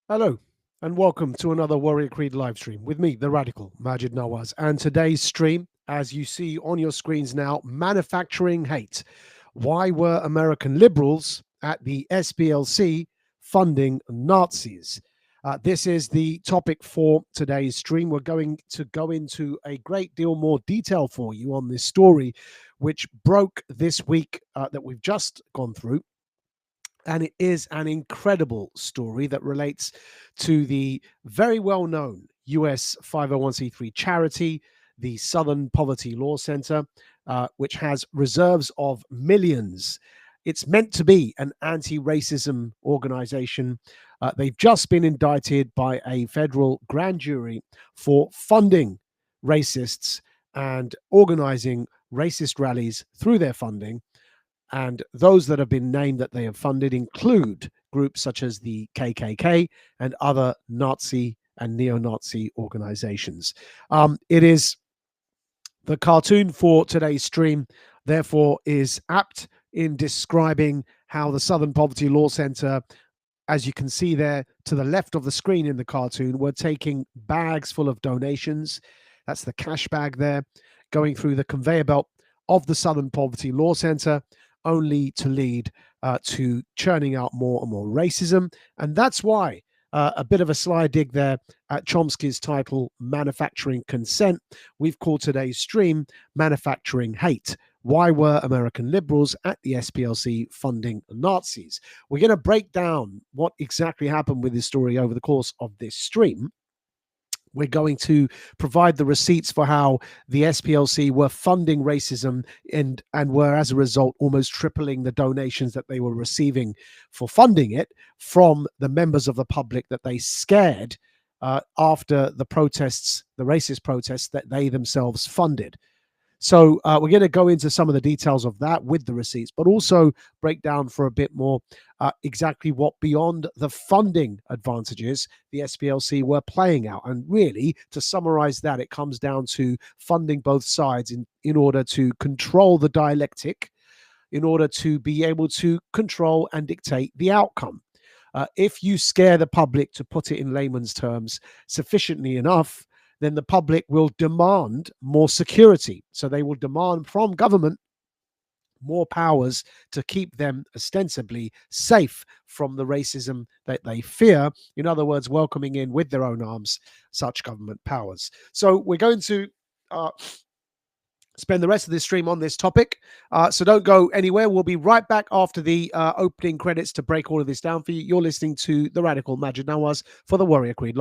Hello, and welcome to another Warrior Creed live stream with me, the Radical Majid Nawaz. And today's stream, as you see on your screens now, Manufacturing Hate. Why were American liberals at the SPLC funding Nazis? This is the topic for today's stream. We're going to go into a great deal more detail for you on this story, which broke this week that we've just gone through. And it is an incredible story that relates to the very well known US 501c3 charity, the Southern Poverty Law Center, which has reserves of millions. It's meant to be an anti racism organization. They've just been indicted by a federal grand jury for funding racists and organizing racist rallies through their funding. And those that have been named that they have funded include groups such as the KKK and other Nazi and neo-Nazi organizations. It is the cartoon for today's stream, therefore, is apt in describing how the Southern Poverty Law Center, as you can see there to the left of the screen in the cartoon, were taking bags full of donations. That's the cash bag there, going through the conveyor belt of the Southern Poverty Law Center, only to lead to churning out more and more racism. And that's why a bit of a sly dig there at Chomsky's title, Manufacturing Consent. We've called today's stream Manufacturing Hate. Why were American liberals at the SPLC funding Nazis? We're going to break down what exactly happened with this story over the course of this stream. We're going to provide the receipts for how the SPLC were funding racism and were, as a result, almost tripling the donations that they were receiving for funding it from the members of the public that they scared after the protests, the racist protests that they themselves funded. So we're going to go into some of the details of that with the receipts, but also break down for a bit more exactly what beyond the funding advantages the SPLC were playing out. And really, to summarize that, it comes down to funding both sides in order to control the dialectic, in order to be able to control and dictate the outcome. If you scare the public, to put it in layman's terms, sufficiently enough, then the public will demand more security. So they will demand from government more powers to keep them ostensibly safe from the racism that they fear. In other words, welcoming in with their own arms such government powers. So we're going to spend the rest of this stream on this topic. So don't go anywhere. We'll be right back after the opening credits to break all of this down for you. You're listening to the Radical Majid Nawaz for the Warrior Creed.